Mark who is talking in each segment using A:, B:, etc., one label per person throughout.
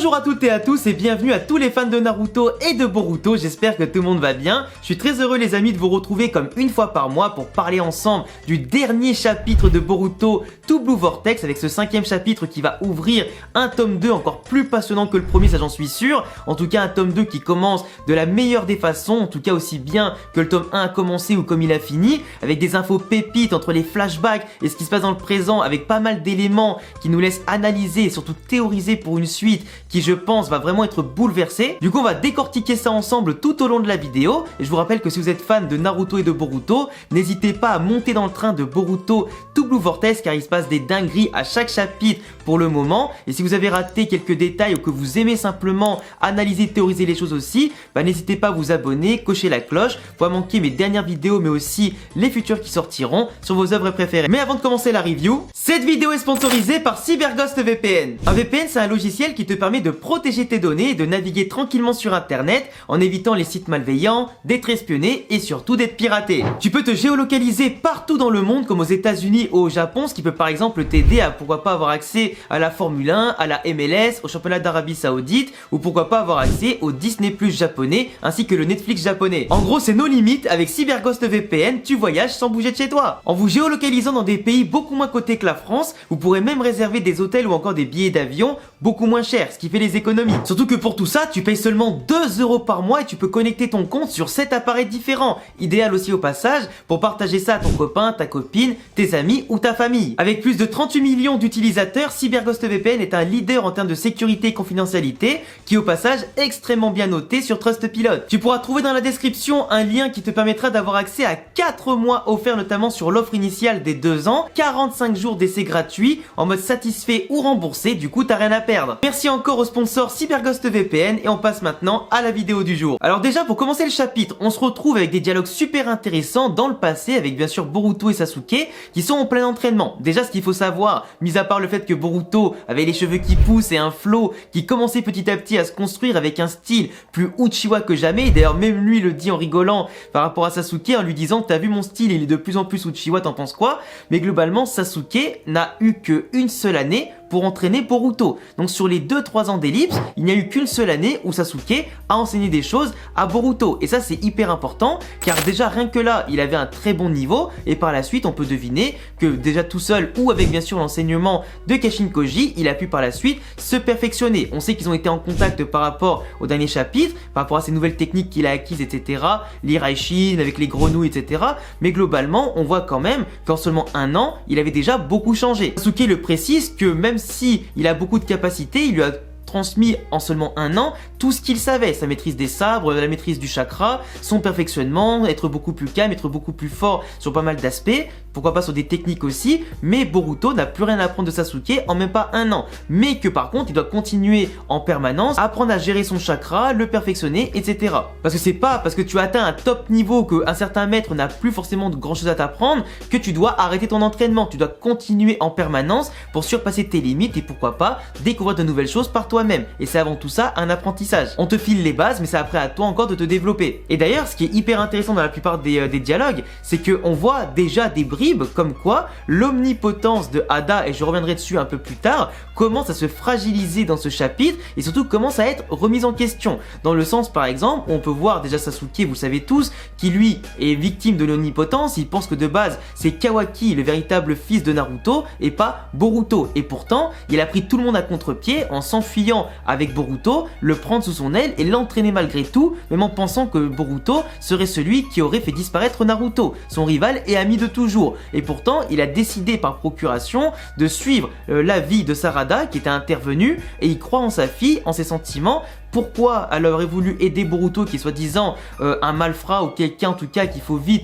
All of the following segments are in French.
A: Bonjour à toutes et à tous et bienvenue à tous les fans de Naruto et de Boruto, j'espère que tout le monde va bien. Je suis très heureux les amis de vous retrouver comme une fois par mois pour parler ensemble du dernier chapitre de Boruto, To Blue Vortex, avec ce 5e chapitre qui va ouvrir un tome 2 encore plus passionnant que le premier, ça j'en suis sûr. En tout cas un tome 2 qui commence de la meilleure des façons, en tout cas aussi bien que le tome 1 a commencé ou comme il a fini, avec des infos pépites entre les flashbacks et ce qui se passe dans le présent, avec pas mal d'éléments qui nous laissent analyser et surtout théoriser pour une suite qui je pense va vraiment être bouleversée. Du coup on va décortiquer ça ensemble tout au long de la vidéo et je vous rappelle que si vous êtes fan de Naruto et de Boruto, n'hésitez pas à monter dans le train de Boruto To Blue Vortex car il se passe des dingueries à chaque chapitre pour le moment. Et si vous avez raté quelques détails ou que vous aimez simplement analyser, théoriser les choses aussi, bah n'hésitez pas à vous abonner, cocher la cloche pour pas manquer mes dernières vidéos mais aussi les futures qui sortiront sur vos œuvres préférées. Mais avant de commencer la review, cette vidéo est sponsorisée par CyberGhost VPN. Un VPN c'est un logiciel qui te permet de protéger tes données et de naviguer tranquillement sur internet en évitant les sites malveillants, d'être espionné et surtout d'être piraté. Tu peux te géolocaliser partout dans le monde comme aux États-Unis ou au Japon, ce qui peut par exemple t'aider à pourquoi pas avoir accès à la Formule 1, à la MLS, au championnat d'Arabie Saoudite ou pourquoi pas avoir accès au Disney Plus japonais ainsi que le Netflix japonais. En gros c'est nos limites, avec CyberGhost VPN tu voyages sans bouger de chez toi. En vous géolocalisant dans des pays beaucoup moins cotés que la France, vous pourrez même réserver des hôtels ou encore des billets d'avion beaucoup moins chers, ce qui fait les économies. Surtout que pour tout ça, tu payes seulement 2 € par mois et tu peux connecter ton compte sur 7 appareils différents. Idéal aussi au passage pour partager ça à ton copain, ta copine, tes amis ou ta famille. Avec plus de 38 millions d'utilisateurs, CyberGhost VPN est un leader en termes de sécurité et confidentialité qui est au passage extrêmement bien noté sur Trustpilot. Tu pourras trouver dans la description un lien qui te permettra d'avoir accès à 4 mois offerts notamment sur l'offre initiale des 2 ans, 45 jours d'essai gratuit en mode satisfait ou remboursé, du coup t'as rien à perdre. Merci encore au sponsor CyberGhost VPN et on passe maintenant à la vidéo du jour. Alors déjà pour commencer le chapitre, on se retrouve avec des dialogues super intéressants dans le passé avec bien sûr Boruto et Sasuke qui sont en plein entraînement. Déjà ce qu'il faut savoir, mis à part le fait que Boruto avait les cheveux qui poussent et un flow qui commençait petit à petit à se construire avec un style plus Uchiwa que jamais, d'ailleurs même lui le dit en rigolant par rapport à Sasuke en lui disant t'as vu mon style, il est de plus en plus Uchiwa, t'en penses quoi? Mais globalement Sasuke n'a eu qu'une seule année pour entraîner Boruto. Donc sur les 2-3 ans d'ellipse, il n'y a eu qu'une seule année où Sasuke a enseigné des choses à Boruto. Et ça c'est hyper important car déjà rien que là, il avait un très bon niveau et par la suite on peut deviner que déjà tout seul ou avec bien sûr l'enseignement de Kashin Koji, il a pu par la suite se perfectionner. On sait qu'ils ont été en contact par rapport au dernier chapitre, par rapport à ces nouvelles techniques qu'il a acquises, etc. L'Iraishin avec les grenouilles, etc. Mais globalement, on voit quand même qu'en seulement un an, il avait déjà beaucoup changé. Sasuke le précise que même si il a beaucoup de capacités, il lui a transmis en seulement un an tout ce qu'il savait, sa maîtrise des sabres, la maîtrise du chakra, son perfectionnement, être beaucoup plus calme, être beaucoup plus fort sur pas mal d'aspects, pourquoi pas sur des techniques aussi, mais Boruto n'a plus rien à apprendre de Sasuke en même pas un an, mais que par contre il doit continuer en permanence à apprendre à gérer son chakra, le perfectionner, etc. Parce que c'est pas parce que tu atteins un top niveau qu'un certain maître n'a plus forcément de grand chose à t'apprendre que tu dois arrêter ton entraînement, tu dois continuer en permanence pour surpasser tes limites et pourquoi pas découvrir de nouvelles choses par toi-même. Et c'est avant tout ça un apprentissage. On te file les bases mais c'est après à toi encore de te développer. Et d'ailleurs ce qui est hyper intéressant dans la plupart des dialogues, c'est qu'on voit déjà des bribes comme quoi l'omnipotence de Hada, et je reviendrai dessus un peu plus tard, commence à se fragiliser dans ce chapitre et surtout commence à être remise en question. Dans le sens par exemple, on peut voir déjà Sasuke, vous le savez tous, qui lui est victime de l'omnipotence, il pense que de base c'est Kawaki le véritable fils de Naruto et pas Boruto. Et pourtant, il a pris tout le monde à contre-pied en s'enfuyant avec Boruto, le prendre sous son aile et l'entraîner malgré tout, même en pensant que Boruto serait celui qui aurait fait disparaître Naruto, son rival et ami de toujours. Et pourtant, il a décidé par procuration de suivre l'avis de Sarada qui était intervenu et il croit en sa fille, en ses sentiments. Pourquoi elle aurait voulu aider Boruto qui est soi-disant un malfrat ou quelqu'un en tout cas qu'il faut vite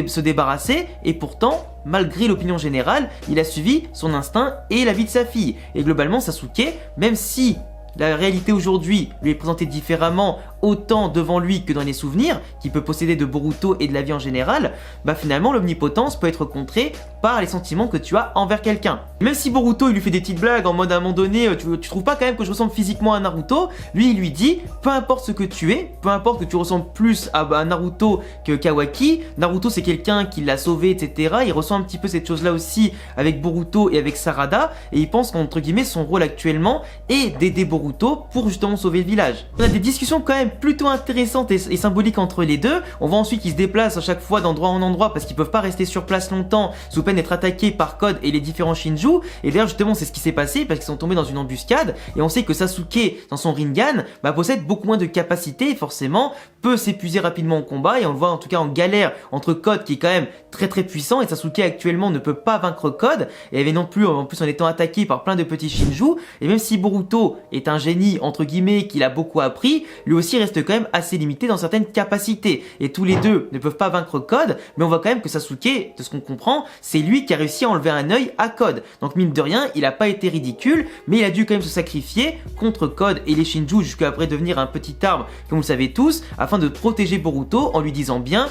A: se débarrasser, et pourtant malgré l'opinion générale il a suivi son instinct et l'avis de sa fille. Et globalement Sasuke, même si la réalité aujourd'hui lui est présentée différemment autant devant lui que dans les souvenirs, qu'il peut posséder de Boruto et de la vie en général, bah finalement l'omnipotence peut être contrée par les sentiments que tu as envers quelqu'un. Même si Boruto il lui fait des petites blagues en mode à un moment donné, tu trouves pas quand même que je ressemble physiquement à Naruto, lui il lui dit, peu importe ce que tu es, peu importe que tu ressembles plus à Naruto que Kawaki, Naruto c'est quelqu'un qui l'a sauvé, etc. Il ressent un petit peu cette chose là aussi avec Boruto et avec Sarada, et il pense qu'entre guillemets son rôle actuellement est d'aider Boruto pour justement sauver le village. On a des discussions quand même plutôt intéressantes et symboliques entre les deux. On voit ensuite qu'ils se déplacent à chaque fois d'endroit en endroit parce qu'ils peuvent pas rester sur place longtemps sous peine d'être attaqués par Code et les différents Shinju. Et d'ailleurs justement c'est ce qui s'est passé parce qu'ils sont tombés dans une embuscade, et on sait que Sasuke dans son Rinnegan possède beaucoup moins de capacités et forcément peut s'épuiser rapidement au combat, et on le voit en tout cas en galère entre Code qui est quand même très puissant, et Sasuke actuellement ne peut pas vaincre Code, et avait non plus en plus en étant attaqué par plein de petits Shinju. Et même si Boruto est un génie entre guillemets qu'il a beaucoup appris, lui aussi reste quand même assez limité dans certaines capacités, et tous les deux ne peuvent pas vaincre Code, mais on voit quand même que Sasuke, de ce qu'on comprend, c'est lui qui a réussi à enlever un œil à Code. Donc mine de rien, il a pas été ridicule, mais il a dû quand même se sacrifier contre Code et les Shinju jusqu'à après devenir un petit arbre, comme vous le savez tous, afin de protéger Boruto en lui disant bien,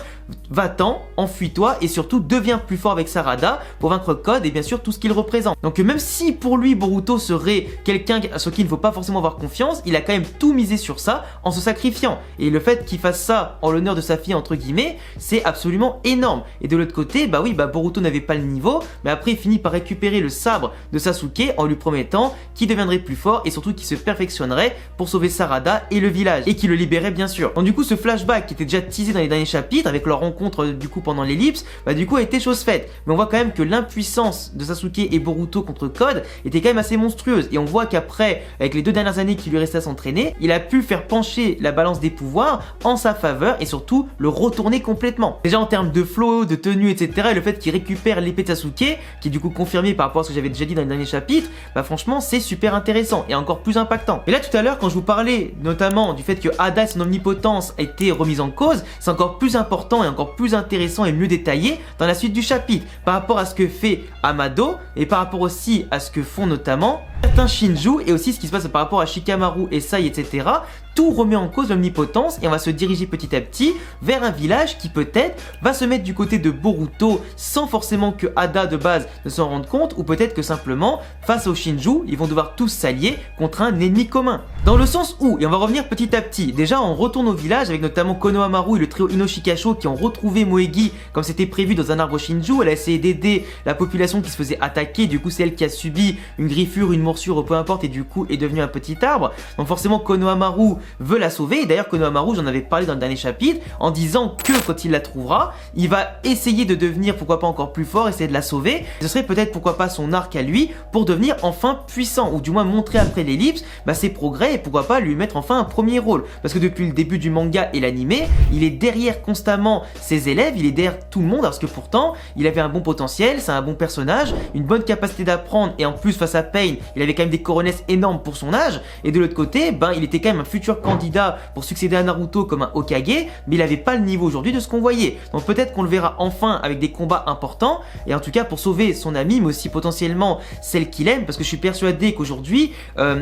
A: va-t'en, enfuis-toi et surtout deviens plus fort avec Sarada pour vaincre Code et bien sûr tout ce qu'il représente. Donc même si pour lui Boruto serait quelqu'un sur qui il ne faut pas forcément avoir confiance, il a quand même tout misé sur ça en se sacrifiant. Et le fait qu'il fasse ça en l'honneur de sa fille entre guillemets, c'est absolument énorme. Et de l'autre côté, Boruto n'avait pas le niveau, mais après il finit par récupérer le sabre de Sasuke en lui promettant qu'il deviendrait plus fort et surtout qu'il se perfectionnerait pour sauver Sarada et le village, et qu'il le libérait bien sûr. Donc du coup ce flashback qui était déjà teasé dans les derniers chapitres avec leur rencontre du coup pendant l'ellipse, du coup a été chose faite. Mais on voit quand même que l'impuissance de Sasuke et Boruto contre Code était quand même assez monstrueuse, et on voit qu'après, avec les 2 dernières années qui lui restaient à s'entraîner, il a pu faire pencher la balance des pouvoirs en sa faveur et surtout le retourner complètement. Déjà en termes de flow, de tenue, etc. et le fait qu'il récupère l'épée de Sasuke, qui est du coup confirmé par rapport à ce que j'avais déjà dit dans les derniers chapitres, franchement c'est super intéressant et encore plus impactant. Et là tout à l'heure quand je vous parlais notamment du fait que Ada et son omnipotence a été remise en cause, c'est encore plus important et encore plus intéressant et mieux détaillé dans la suite du chapitre, par rapport à ce que fait Amado et par rapport aussi à ce que font notamment certains Shinju, et aussi ce qui se passe par rapport à Shikamaru et Sai, etc. Tout remet en cause l'omnipotence, et on va se diriger petit à petit vers un village qui peut-être va se mettre du côté de Boruto sans forcément que Ada de base ne s'en rende compte, ou peut-être que simplement face aux Shinju ils vont devoir tous s'allier contre un ennemi commun. Dans le sens où, et on va revenir petit à petit, déjà on retourne au village avec notamment Konohamaru et le trio Inoshikasho qui ont retrouvé Moegi comme c'était prévu dans un arbre Shinju. Elle a essayé d'aider la population qui se faisait attaquer, du coup c'est elle qui a subi une griffure, une morsure, peu importe, et du coup est devenue un petit arbre. Donc forcément Konohamaru veut la sauver, et d'ailleurs Konohamaru, j'en avais parlé dans le dernier chapitre, en disant que quand il la trouvera, il va essayer de devenir pourquoi pas encore plus fort, essayer de la sauver. Ce serait peut-être pourquoi pas son arc à lui pour devenir enfin puissant, ou du moins montrer après l'ellipse ses progrès, et pourquoi pas lui mettre enfin un premier rôle, parce que depuis le début du manga et l'animé, il est derrière constamment ses élèves, il est derrière tout le monde, parce que pourtant il avait un bon potentiel, c'est un bon personnage, une bonne capacité d'apprendre, et en plus face à Pain, il avait quand même des coronesses énormes pour son âge, et de l'autre côté, il était quand même un futur candidat pour succéder à Naruto comme un Hokage, mais il avait pas le niveau aujourd'hui de ce qu'on voyait. Donc peut-être qu'on le verra enfin avec des combats importants, et en tout cas pour sauver son ami, mais aussi potentiellement celle qu'il aime, parce que je suis persuadé qu'aujourd'hui,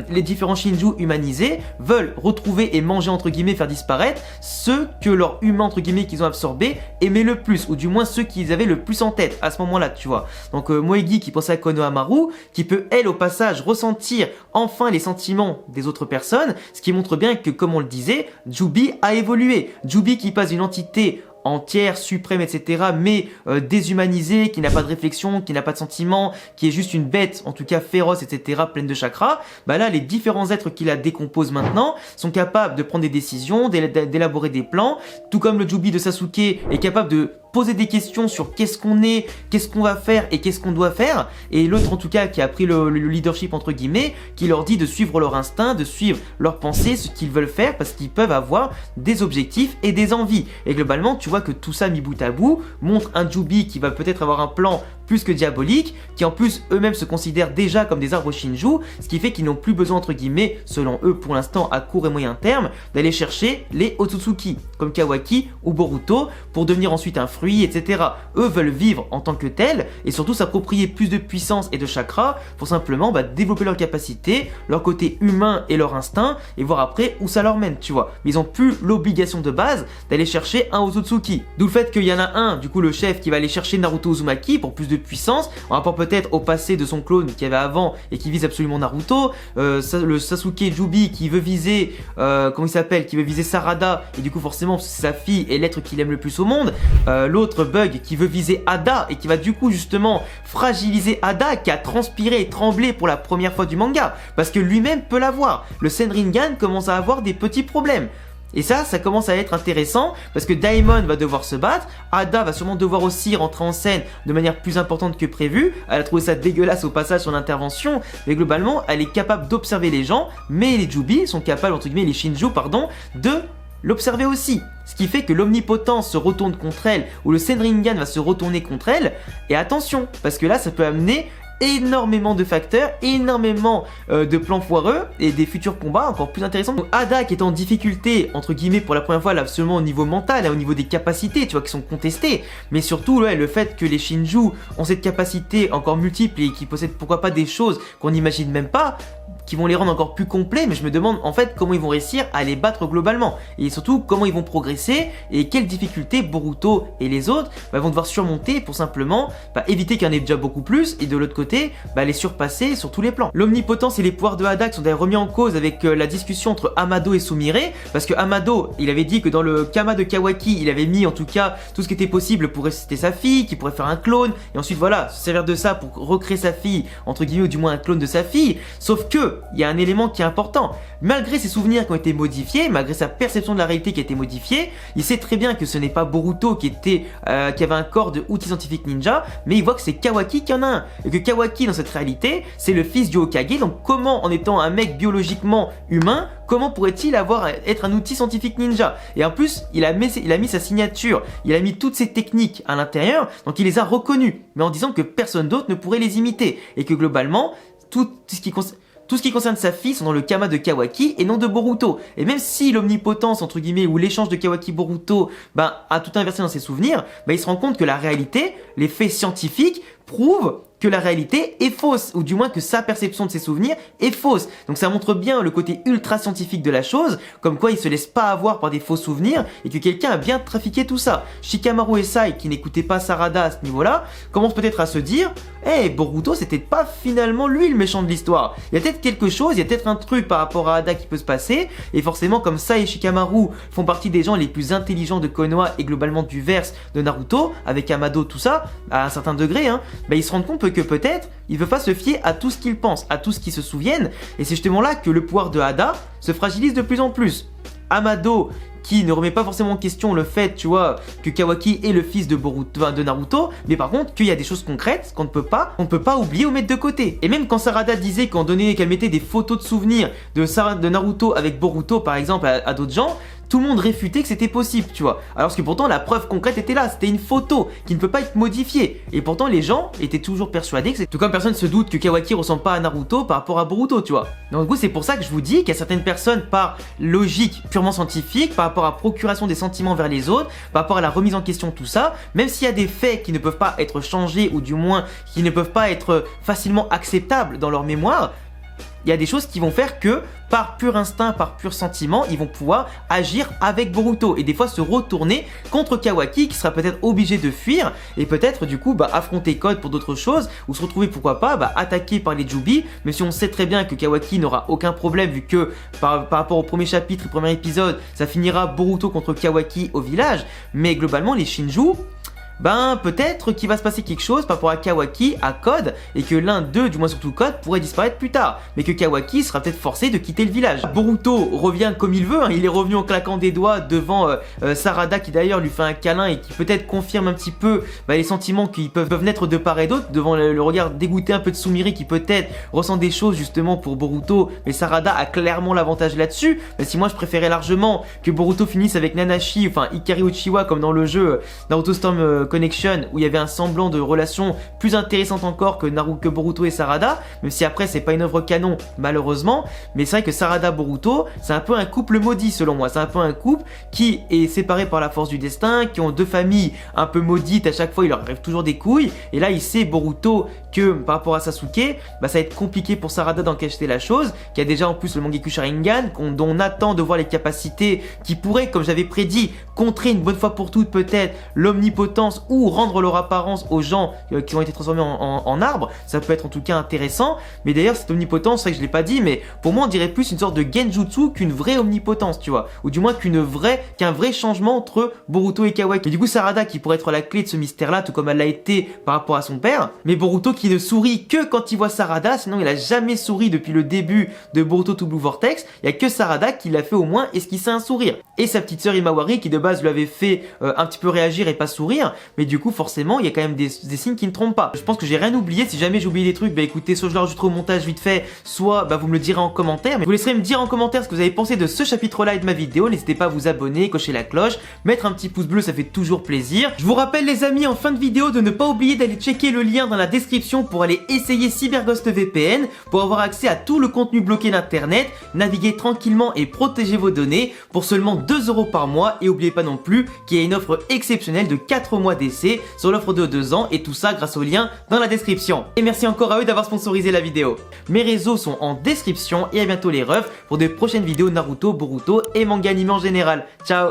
A: les différents Shinju humanisés veulent retrouver et manger entre guillemets, faire disparaître ceux que leurs humains entre guillemets qu'ils ont absorbés aimaient le plus, ou du moins ceux qu'ils avaient le plus en tête à ce moment-là, tu vois. Donc Moegi qui pensait à Konohamaru, qui peut elle au passage ressentir enfin les sentiments des autres personnes, ce qui montre bien que, comme on le disait, Jubi a évolué. Jubi qui passe d'une entité entière, suprême, etc., mais déshumanisée, qui n'a pas de réflexion, qui n'a pas de sentiments, qui est juste une bête, en tout cas féroce, etc., pleine de chakras, là, les différents êtres qui la décomposent maintenant sont capables de prendre des décisions, d'élaborer des plans, tout comme le Jubi de Sasuke est capable de poser des questions sur qu'est-ce qu'on est, qu'est-ce qu'on va faire et qu'est-ce qu'on doit faire, et l'autre en tout cas qui a pris le leadership entre guillemets, qui leur dit de suivre leur instinct, de suivre leurs pensées, ce qu'ils veulent faire, parce qu'ils peuvent avoir des objectifs et des envies. Et globalement tu vois que tout ça mis bout à bout montre un Jubi qui va peut-être avoir un plan plus que diaboliques, qui en plus eux-mêmes se considèrent déjà comme des arbres Shinju, ce qui fait qu'ils n'ont plus besoin entre guillemets, selon eux pour l'instant à court et moyen terme, d'aller chercher les Otsutsuki, comme Kawaki ou Boruto, pour devenir ensuite un fruit, etc. Eux veulent vivre en tant que tels, et surtout s'approprier plus de puissance et de chakra, pour simplement développer leurs capacités, leur côté humain et leur instinct, et voir après où ça leur mène, tu vois. Mais ils ont plus l'obligation de base d'aller chercher un Otsutsuki. D'où le fait qu'il y en a un, du coup le chef, qui va aller chercher Naruto Uzumaki pour plus de puissance, en rapport peut-être au passé de son clone qu'il y avait avant et qui vise absolument Naruto, le Sasuke Jubi qui veut viser, comment il s'appelle, qui veut viser Sarada, et du coup forcément c'est sa fille et l'être qu'il aime le plus au monde, l'autre Bug qui veut viser Ada et qui va du coup justement fragiliser Ada qui a transpiré et tremblé pour la première fois du manga, parce que lui-même peut l'avoir. Le Senringan commence à avoir des petits problèmes. Et ça commence à être intéressant parce que Daimon va devoir se battre, Ada va sûrement devoir aussi rentrer en scène de manière plus importante que prévu. Elle a trouvé ça dégueulasse au passage son intervention, mais globalement elle est capable d'observer les gens, mais les Jubi sont capables, entre guillemets les Shinju pardon, de l'observer aussi. Ce qui fait que l'omnipotence se retourne contre elle, ou le Senringan va se retourner contre elle, et attention, parce que là ça peut amener énormément de facteurs, énormément de plans foireux et des futurs combats encore plus intéressants. Donc Ada qui est en difficulté entre guillemets pour la première fois là seulement au niveau mental, au niveau des capacités, tu vois, qui sont contestées, mais surtout le fait que les Shinju ont cette capacité encore multiple et qui possèdent pourquoi pas des choses qu'on n'imagine même pas, qui vont les rendre encore plus complets, mais je me demande en fait comment ils vont réussir à les battre globalement, et surtout comment ils vont progresser et quelles difficultés Boruto et les autres vont devoir surmonter pour simplement éviter qu'il y en ait déjà beaucoup plus, et de l'autre côté les surpasser sur tous les plans. L'omnipotence et les pouvoirs de Ada qui sont d'ailleurs remis en cause avec la discussion entre Amado et Sumire, parce que Amado il avait dit que dans le Kama de Kawaki il avait mis en tout cas tout ce qui était possible pour ressusciter sa fille, qu'il pourrait faire un clone, et ensuite voilà, se servir de ça pour recréer sa fille, entre guillemets, ou du moins un clone de sa fille, sauf que il y a un élément qui est important. Malgré ses souvenirs qui ont été modifiés, malgré sa perception de la réalité qui a été modifiée, il sait très bien que ce n'est pas Boruto qui avait un corps de outil scientifique ninja, mais il voit que c'est Kawaki qui en a un. Et que Kawaki, dans cette réalité, c'est le fils du Hokage. Donc comment, en étant un mec biologiquement humain, comment pourrait-il être un outil scientifique ninja? Et en plus, il a mis sa signature, il a mis toutes ses techniques à l'intérieur, donc il les a reconnues, mais en disant que personne d'autre ne pourrait les imiter. Et que globalement, tout ce qui concerne sa fille sont dans le Kama de Kawaki et non de Boruto. Et même si l'omnipotence, entre guillemets, ou l'échange de Kawaki-Boruto a tout inversé dans ses souvenirs, il se rend compte que la réalité, les faits scientifiques, prouvent que la réalité est fausse, ou du moins que sa perception de ses souvenirs est fausse. Donc ça montre bien le côté ultra scientifique de la chose, comme quoi il se laisse pas avoir par des faux souvenirs, et que quelqu'un a bien trafiqué tout ça. Shikamaru et Sai, qui n'écoutaient pas Sarada à ce niveau-là, commencent peut-être à se dire « Hey, Boruto, c'était pas finalement lui le méchant de l'histoire. Il y a peut-être quelque chose, il y a peut-être un truc par rapport à Ada qui peut se passer, et forcément comme Sai et Shikamaru font partie des gens les plus intelligents de Konoha et globalement du verse de Naruto, avec Amado, tout ça, à un certain degré, ils se rendent compte que peut-être il veut pas se fier à tout ce qu'ils pensent, à tout ce qu'ils se souviennent, et c'est justement là que le pouvoir de Ada se fragilise de plus en plus. Amado, qui ne remet pas forcément en question le fait, tu vois, que Kawaki est le fils de Naruto, mais par contre qu'il y a des choses concrètes qu'on ne peut pas oublier ou mettre de côté. Et même quand Sarada disait qu'elle mettait des photos de souvenirs de Naruto avec Boruto par exemple à d'autres gens, tout le monde réfutait que c'était possible, tu vois. Alors que pourtant la preuve concrète était là, c'était une photo qui ne peut pas être modifiée. Et pourtant les gens étaient toujours persuadés que c'est... Tout comme personne se doute que Kawaki ressemble pas à Naruto par rapport à Boruto, tu vois. Donc du coup c'est pour ça que je vous dis qu'il y a certaines personnes par logique purement scientifique, par rapport à procuration des sentiments vers les autres, par rapport à la remise en question, tout ça, même s'il y a des faits qui ne peuvent pas être changés ou du moins qui ne peuvent pas être facilement acceptables dans leur mémoire, il y a des choses qui vont faire que, par pur instinct, par pur sentiment, ils vont pouvoir agir avec Boruto et des fois se retourner contre Kawaki qui sera peut-être obligé de fuir et peut-être du coup affronter Code pour d'autres choses ou se retrouver pourquoi pas attaqué par les Jubi, même si on sait très bien que Kawaki n'aura aucun problème vu que par rapport au premier chapitre, le premier épisode, ça finira Boruto contre Kawaki au village, mais globalement les Shinju, peut-être qu'il va se passer quelque chose par rapport à Kawaki, à Code, et que l'un d'eux, du moins surtout Code, pourrait disparaître plus tard, mais que Kawaki sera peut-être forcé de quitter le village. Boruto revient comme il veut, il est revenu en claquant des doigts devant Sarada qui d'ailleurs lui fait un câlin et qui peut-être confirme un petit peu les sentiments qui peuvent naître de part et d'autre, devant le regard dégoûté un peu de Sumire qui peut-être ressent des choses justement pour Boruto, mais Sarada a clairement l'avantage là-dessus, même si moi je préférais largement que Boruto finisse avec Nanashi, enfin Ikari Uchiwa comme dans le jeu Naruto Storm Connection où il y avait un semblant de relation plus intéressante encore que Boruto et Sarada, même si après c'est pas une œuvre canon malheureusement, mais c'est vrai que Sarada-Boruto c'est un peu un couple maudit selon moi, c'est un peu un couple qui est séparé par la force du destin, qui ont deux familles un peu maudites, à chaque fois il leur arrive toujours des couilles, et là il sait Boruto que par rapport à Sasuke, bah ça va être compliqué pour Sarada d'encaisser la chose, qui a déjà en plus le Mangekyou Sharingan, dont on attend de voir les capacités qui pourraient, comme j'avais prédit, contrer une bonne fois pour toutes peut-être l'omnipotence ou rendre leur apparence aux gens qui ont été transformés en arbres. Ça peut être en tout cas intéressant, mais d'ailleurs cette omnipotence, c'est vrai que je l'ai pas dit, mais pour moi on dirait plus une sorte de genjutsu qu'une vraie omnipotence, tu vois, ou du moins qu'un vrai changement entre Boruto et Kawaki. Et du coup Sarada qui pourrait être la clé de ce mystère-là, tout comme elle l'a été par rapport à son père, mais Boruto qui ne sourit que quand il voit Sarada, sinon il a jamais souri depuis le début de Boruto to Blue Vortex. Il y a que Sarada qui l'a fait au moins esquisser un sourire. Et sa petite sœur Imawari qui de base lui avait fait un petit peu réagir et pas sourire, mais du coup forcément il y a quand même des signes qui ne trompent pas. Je pense que j'ai rien oublié. Si jamais j'ai oublié des trucs, bah écoutez, soit je le rajouterai au montage vite fait, soit bah vous me le direz en commentaire. Mais vous laisserez me dire en commentaire ce que vous avez pensé de ce chapitre-là et de ma vidéo. N'hésitez pas à vous abonner, cocher la cloche, mettre un petit pouce bleu, ça fait toujours plaisir. Je vous rappelle les amis en fin de vidéo de ne pas oublier d'aller checker le lien dans la description pour aller essayer CyberGhost VPN, pour avoir accès à tout le contenu bloqué d'internet, naviguer tranquillement et protéger vos données pour seulement 2 € par mois. Et n'oubliez pas non plus qu'il y a une offre exceptionnelle de 4 mois d'essai sur l'offre de 2 ans, et tout ça grâce au lien dans la description. Et merci encore à eux d'avoir sponsorisé la vidéo. Mes réseaux sont en description et à bientôt les refs pour de prochaines vidéos Naruto, Boruto et manga animé en général. Ciao.